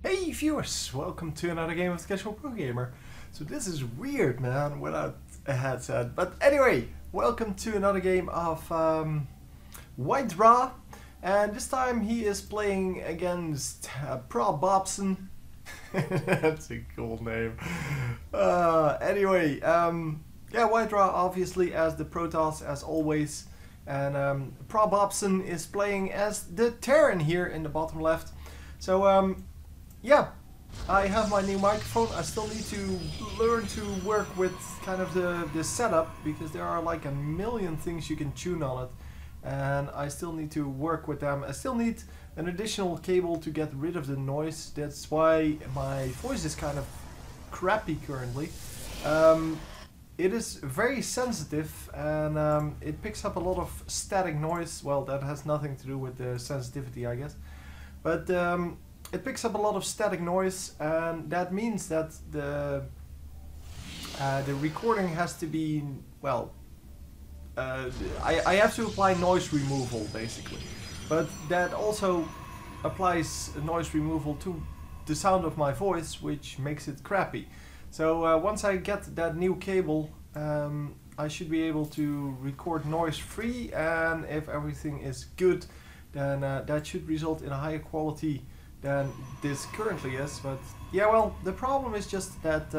Hey viewers, welcome to another game of the Casual Pro Gamer. So this is weird, man, without a headset. But anyway, welcome to another game of WhiteRa. And this time he is playing against prOpBobson. That's a cool name. Yeah, WhiteRa obviously as the Protoss as always. And prOpBobson is playing as the Terran here in the bottom left. So yeah, I have my new microphone. I still need to learn to work with kind of the setup, because there are like a million things you can tune on it, and I still need to work with them. I still need an additional cable to get rid of the noise. That's why my voice is kind of crappy currently. It is very sensitive, and it picks up a lot of static noise. Well, that has nothing to do with the sensitivity, I guess, but it picks up a lot of static noise, and that means that the recording has to be, well, I have to apply noise removal basically, but that also applies noise removal to the sound of my voice, which makes it crappy. So once I get that new cable, I should be able to record noise free, and if everything is good, then that should result in a higher quality than this currently is. But yeah, well, the problem is just that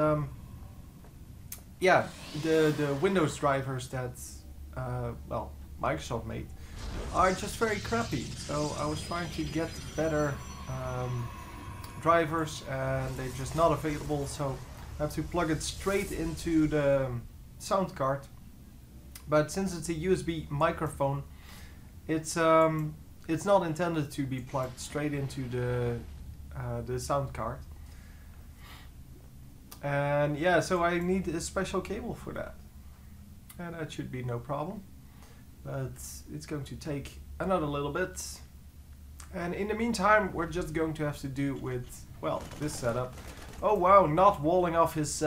yeah, the Windows drivers that well, Microsoft made are just very crappy. So I was trying to get better drivers, and they're just not available, so I have to plug it straight into the sound card. But since it's a USB microphone, it's not intended to be plugged straight into the sound card. And yeah, so I need a special cable for that. And that should be no problem. But it's going to take another little bit. And in the meantime, we're just going to have to do with, well, this setup. Oh wow, not walling off his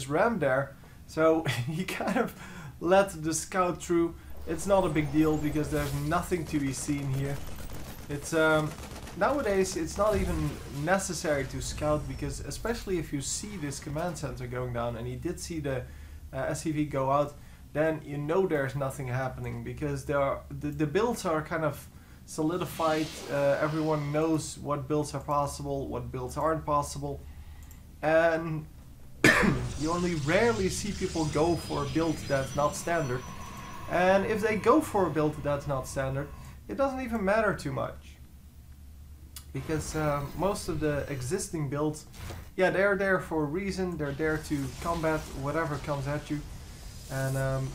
ram there. So he kind of let the scout through. It's not a big deal because there's nothing to be seen here. It's nowadays it's not even necessary to scout, because especially if you see this command center going down, and he did see the SCV go out, then you know there's nothing happening, because the builds are kind of solidified. Everyone knows what builds are possible, what builds aren't possible, and you only rarely see people go for a build that's not standard. And if they go for a build that's not standard, it doesn't even matter too much, because most of the existing builds, yeah, they're there for a reason. They're there to combat whatever comes at you. And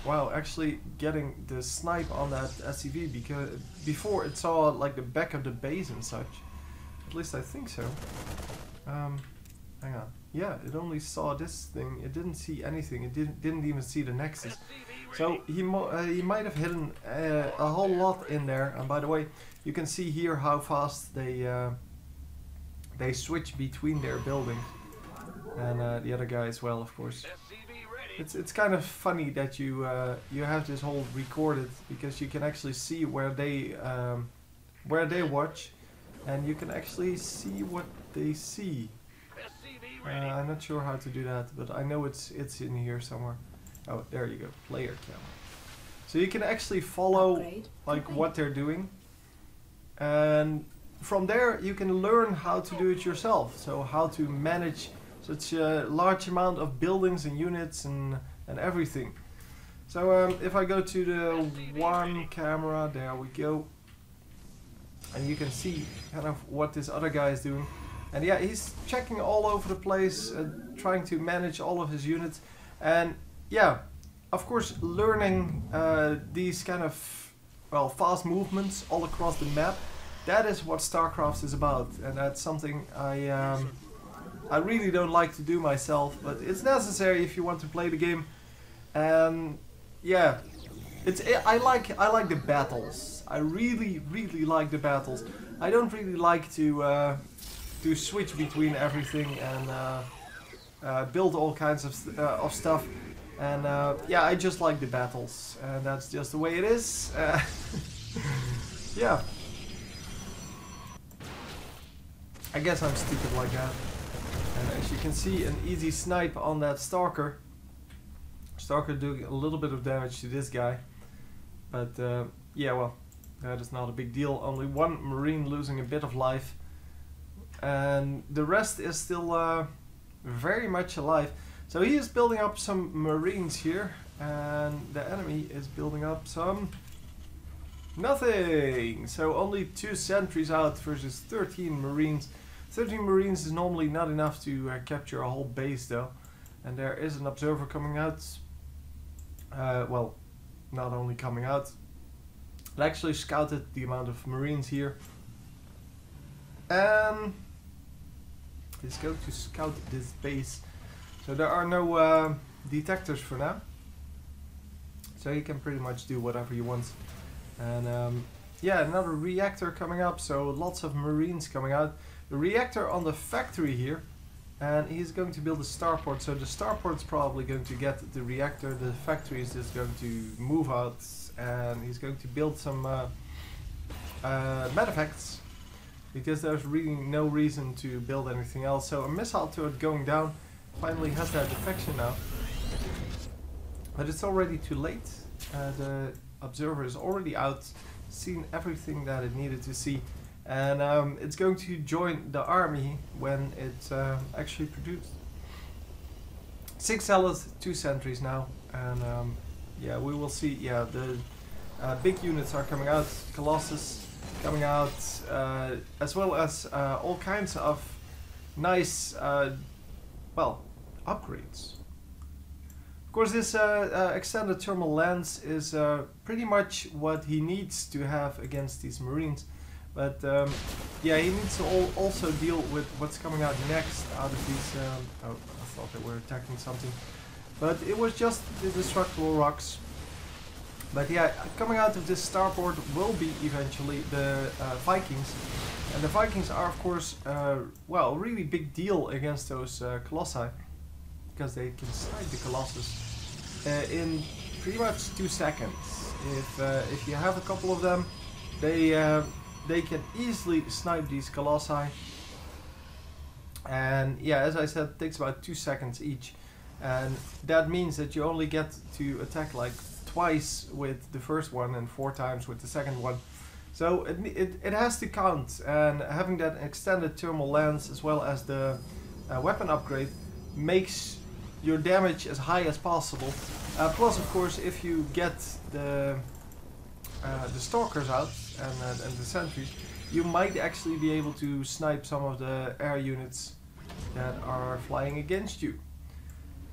wow, actually getting the snipe on that SCV, because before it saw like the back of the base and such. At least I think so. Hang on. Yeah, it only saw this thing. It didn't see anything. It didn't even see the nexus. So he might have hidden a whole lot in there. And by the way, you can see here how fast they switch between their buildings, and the other guy as well, of course. It's kind of funny that you have this whole recorded, because you can actually see where they watch, and you can actually see what they see. I'm not sure how to do that, but I know it's in here somewhere. Oh, there you go, player camera. So you can actually follow like what they're doing, and from there you can learn how to do it yourself. So how to manage such a large amount of buildings and units and everything. So if I go to the one camera, there we go, and you can see kind of what this other guy is doing. And yeah, he's checking all over the place, trying to manage all of his units. And yeah, of course, learning these kind of, well, fast movements all across the map, that is what StarCraft is about. And that's something I really don't like to do myself, but it's necessary if you want to play the game. And yeah, I like the battles. I really like the battles. I don't really like to switch between everything and build all kinds of stuff. And yeah, I just like the battles, and that's just the way it is. Yeah. I guess I'm stupid like that. And as you can see, an easy snipe on that Stalker. Stalker doing a little bit of damage to this guy. But yeah, well, that is not a big deal. Only one Marine losing a bit of life. And the rest is still very much alive. So he is building up some Marines here. And the enemy is building up some... nothing! So only 2 sentries out versus 13 Marines. 13 Marines is normally not enough to capture a whole base though. And there is an observer coming out. Well, not only coming out. I actually scouted the amount of Marines here. And he's going to scout this base. So there are no detectors for now. So he can pretty much do whatever he wants. And yeah, another reactor coming up. So lots of Marines coming out. The reactor on the factory here, and he's going to build a starport. So the starport's probably going to get the reactor. The factory is just going to move out, and he's going to build some medevacts, because there's really no reason to build anything else. So a missile turret going down finally has that defection now, but it's already too late. The observer is already out, seen everything that it needed to see. And it's going to join the army when it's actually produced. 6 zealots, 2 sentries now, and yeah, we will see. Yeah, the big units are coming out. Colossus coming out, as well as all kinds of nice, well, upgrades. Of course, this extended thermal lens is pretty much what he needs to have against these Marines. But yeah, he needs to also deal with what's coming out next out of these... oh, I thought they were attacking something. But it was just the destructible rocks. But yeah, coming out of this starport will be eventually the Vikings. And the Vikings are, of course, well, a really big deal against those Colossi. Because they can snipe the Colossus in pretty much 2 seconds. If you have a couple of them, they can easily snipe these Colossi. And yeah, as I said, it takes about 2 seconds each. And that means that you only get to attack like twice with the first one and 4 times with the second one. So it has to count. And having that extended thermal lens as well as the weapon upgrade makes your damage as high as possible. Plus, of course, if you get the stalkers out and the sentries, you might actually be able to snipe some of the air units that are flying against you.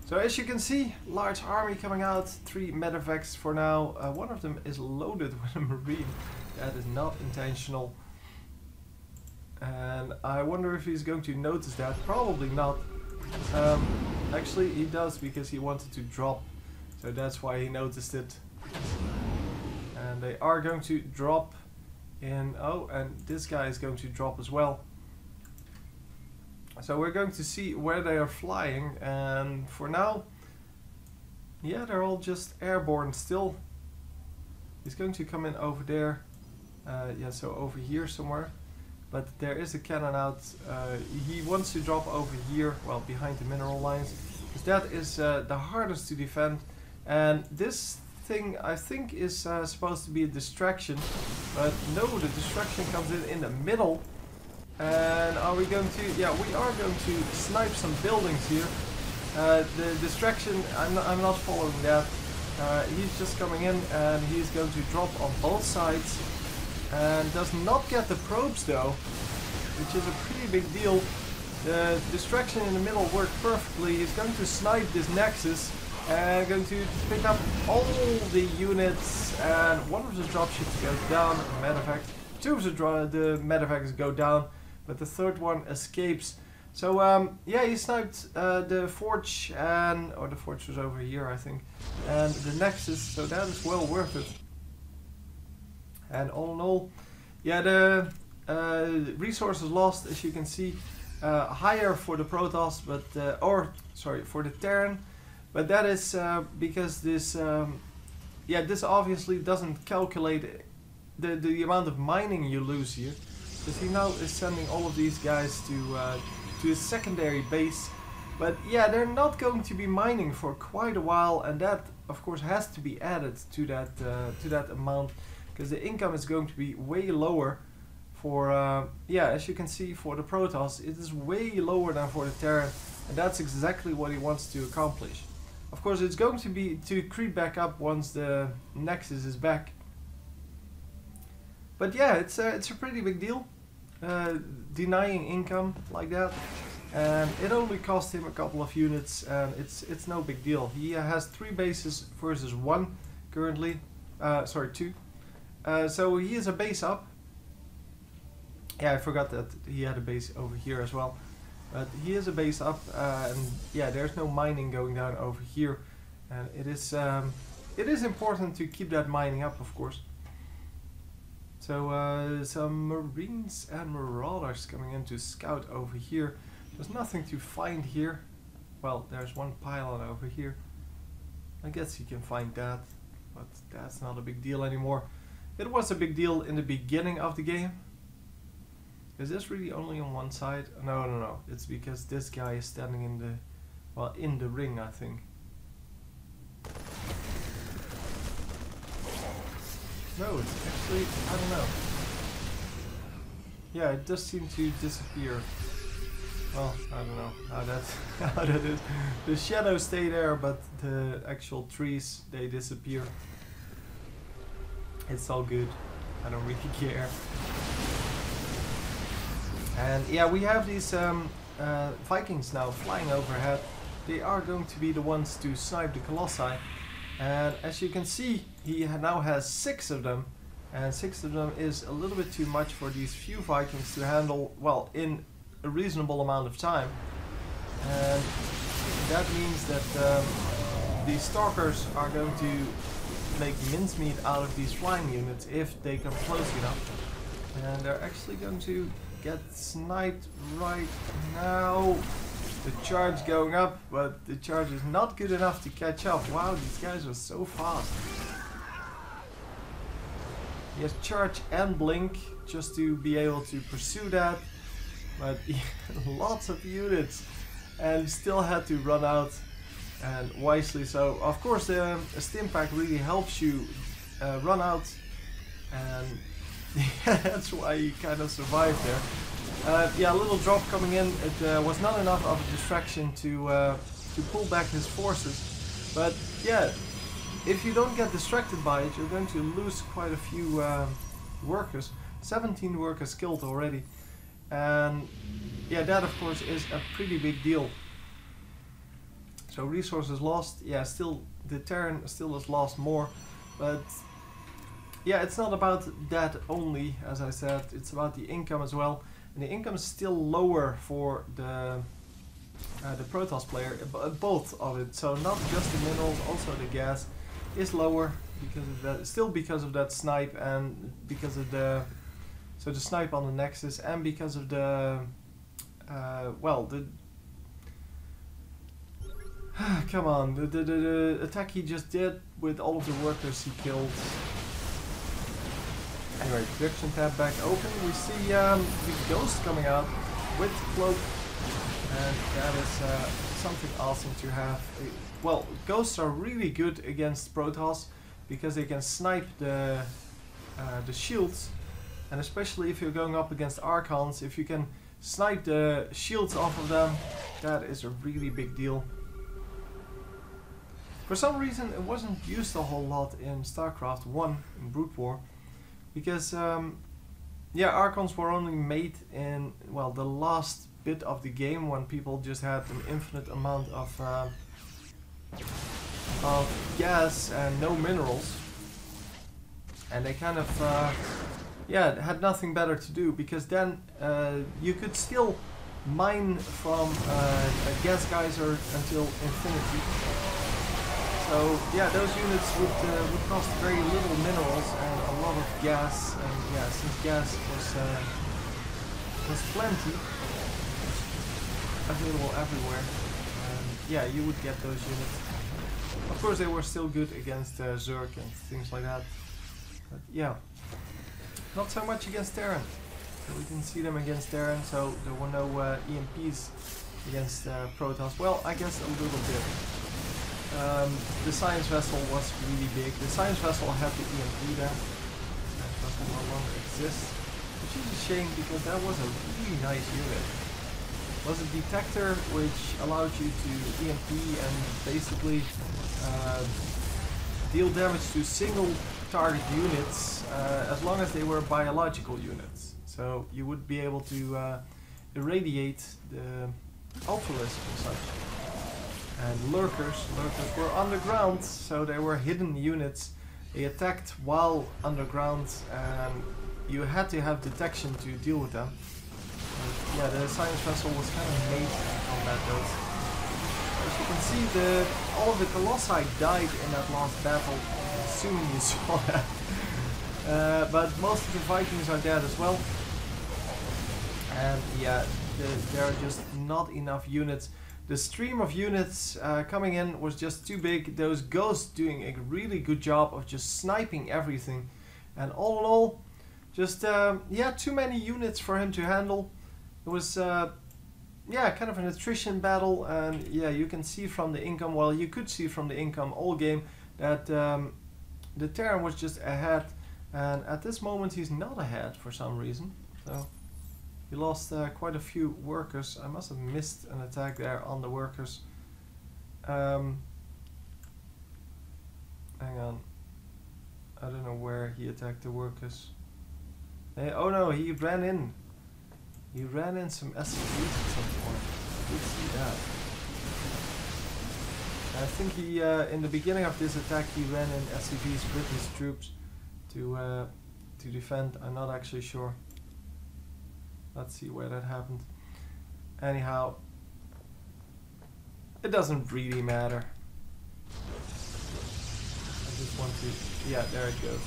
So as you can see, large army coming out, 3 medevacts for now. One of them is loaded with a Marine. That is not intentional. And I wonder if he's going to notice that. Probably not. Actually, he does, because he wanted to drop. So that's why he noticed it. And they are going to drop in... oh, and this guy is going to drop as well. So we're going to see where they are flying, and for now, yeah, they're all just airborne still. He's going to come in over there, yeah, so over here somewhere. But there is a cannon out. He wants to drop over here, well, behind the mineral lines, because that is the hardest to defend. And this thing, I think, is supposed to be a distraction, but no, the distraction comes in the middle. And are we going to... yeah, we are going to snipe some buildings here. The distraction, I'm not following that. He's just coming in and he's going to drop on both sides. And does not get the probes though, which is a pretty big deal. The distraction in the middle worked perfectly. He's going to snipe this Nexus and going to pick up all the units. And one of the dropships goes down, a medevac. 2 of the medevacs go down, but the 3rd one escapes. So yeah, he sniped the Forge, and or the Forge was over here, I think, and the Nexus. So that is well worth it. And all in all, yeah, the resources lost, as you can see, higher for the Protoss, but or sorry, for the Terran, but that is because this, yeah, this obviously doesn't calculate the amount of mining you lose here. because he now is sending all of these guys to his secondary base. But yeah, they're not going to be mining for quite a while, and that of course has to be added to that amount, because the income is going to be way lower for yeah, as you can see, for the Protoss it is way lower than for the Terran, and that's exactly what he wants to accomplish. Of course it's going to be to creep back up once the Nexus is back. But yeah, it's a pretty big deal, denying income like that. And it only cost him a couple of units, and it's no big deal. He has 3 bases versus 1 currently. Sorry, 2. So he is a base up. Yeah, I forgot that he had a base over here as well. But he is a base up, and yeah, there's no mining going down over here. And it is important to keep that mining up, of course. So some Marines and Marauders coming in to scout over here. There's nothing to find here. Well, there's one pylon over here. I guess you can find that, but that's not a big deal anymore. It was a big deal in the beginning of the game. Is this really only on one side? No. It's because this guy is standing in the, well, in the ring, I think. No, it's actually, I don't know. Yeah, it does seem to disappear. Well, I don't know how that is. The shadows stay there, but the actual trees, they disappear. It's all good. I don't really care. And yeah, we have these Vikings now flying overhead. They are going to be the ones to snipe the Colossi. And as you can see, he now has 6 of them. And 6 of them is a little bit too much for these few Vikings to handle, well, in a reasonable amount of time. And that means that these Stalkers are going to make mincemeat out of these flying units if they come close enough. And they're actually going to get sniped right now. The charge going up, but the charge is not good enough to catch up. Wow, these guys are so fast. He has charge and blink just to be able to pursue that. But lots of units, and still had to run out, and wisely so. Of course, a stim pack really helps you run out, and that's why he kind of survived there. Yeah, a little drop coming in. It was not enough of a distraction to pull back his forces. But yeah, if you don't get distracted by it, you're going to lose quite a few workers. 17 workers killed already. And yeah, that of course is a pretty big deal. So resources lost, yeah, still the Terran still has lost more, but yeah, it's not about that only, as I said, it's about the income as well. And the income is still lower for the Protoss player, both of it. So not just the minerals, also the gas is lower because of that, still because of that snipe, and because of the snipe on the Nexus, and because of the well, the come on, the attack he just did with all of the workers he killed. Anyway, production tab back open. We see the ghost coming out with cloak, and that is something awesome to have. Well, ghosts are really good against Protoss because they can snipe the shields. And especially if you're going up against Archons, if you can snipe the shields off of them, that is a really big deal. For some reason it wasn't used a whole lot in StarCraft 1 in Brood War, because yeah, Archons were only made in, well, the last bit of the game when people just had an infinite amount of gas and no minerals, and they kind of yeah, had nothing better to do, because then you could still mine from a gas geyser until infinity. So yeah, those units would cost very little minerals and a lot of gas, and yeah, since gas was plenty available everywhere, yeah, you would get those units. Of course, they were still good against Zerg and things like that, but yeah. Not so much against Terran. So we didn't see them against Terran, so there were no EMPs against Protoss. Well, I guess a little bit. The science vessel was really big. The science vessel had the EMP there. That doesn't no longer exist. Which is a shame because that was a really nice unit. It was a detector which allowed you to EMP and basically deal damage to single target units as long as they were biological units. So you would be able to irradiate the ultralisk and such. And lurkers were underground, so they were hidden units. They attacked while underground and you had to have detection to deal with them. But yeah, the science vessel was kind of made on that build. As you can see, all of the Colossi died in that last battle, assuming you saw that. But most of the Vikings are dead as well. And yeah, there are just not enough units. The stream of units coming in was just too big. Those ghosts doing a really good job of just sniping everything. And all in all, just yeah, too many units for him to handle. It was yeah, kind of an attrition battle, and yeah, you can see from the income, well, you could see from the income all game that the Terran was just ahead, and at this moment he's not ahead for some reason. So he lost quite a few workers. I must have missed an attack there on the workers. Hang on, I don't know where he attacked the workers. Oh no, he ran in. He ran in some SCVs at some point. I did see that. I think he, in the beginning of this attack, he ran in SCVs with his troops to defend. I'm not actually sure. Let's see where that happened. Anyhow, it doesn't really matter. I just want to, yeah, there it goes.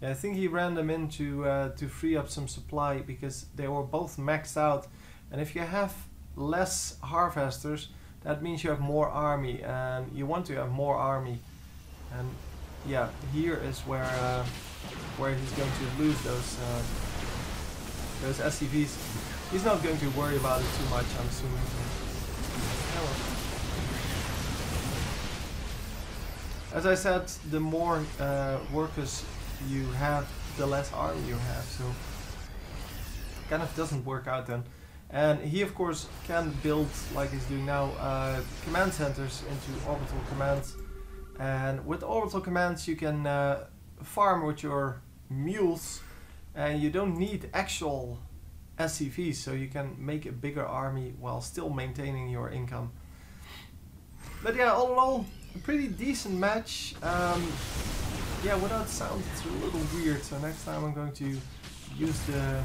Yeah, I think he ran them in to free up some supply because they were both maxed out, and if you have less harvesters, that means you have more army, and you want to have more army. And yeah, here is where he's going to lose those SCVs. He's not going to worry about it too much, I'm assuming. As I said, the more workers you have, the less army you have, so kind of doesn't work out then. And he of course can build, like he's doing now, command centers into orbital commands, and with orbital commands you can farm with your mules, and you don't need actual SCVs, so you can make a bigger army while still maintaining your income. But yeah, all in all, a pretty decent match. Yeah, without sound it's a little weird, so next time I'm going to use the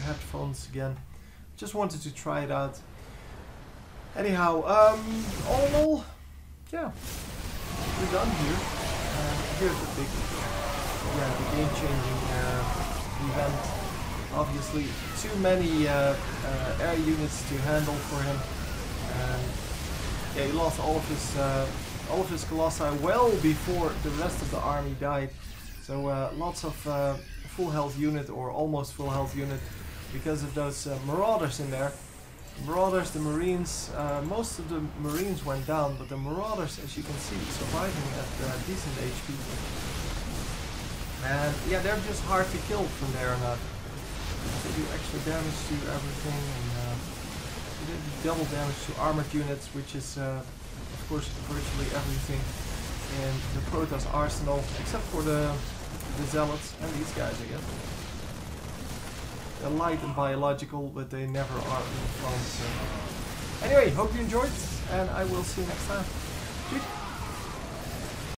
headphones again. Just wanted to try it out. Anyhow, all in all, yeah, we're done here. Here's the big, yeah, the game-changing event. Obviously, too many air units to handle for him. Yeah, he lost all of his Colossi well before the rest of the army died. So lots of full health unit or almost full health unit because of those marauders in there. Marauders, the Marines, most of the Marines went down, but the Marauders, as you can see, surviving at decent HP. And yeah, they're just hard to kill from there on out. They do extra damage to everything, and they do double damage to armored units, which is of course virtually everything in the Protoss arsenal, except for the Zealots and these guys again. They're light and biological, but they never are in front. So. Anyway, hope you enjoyed, and I will see you next time. Cheers.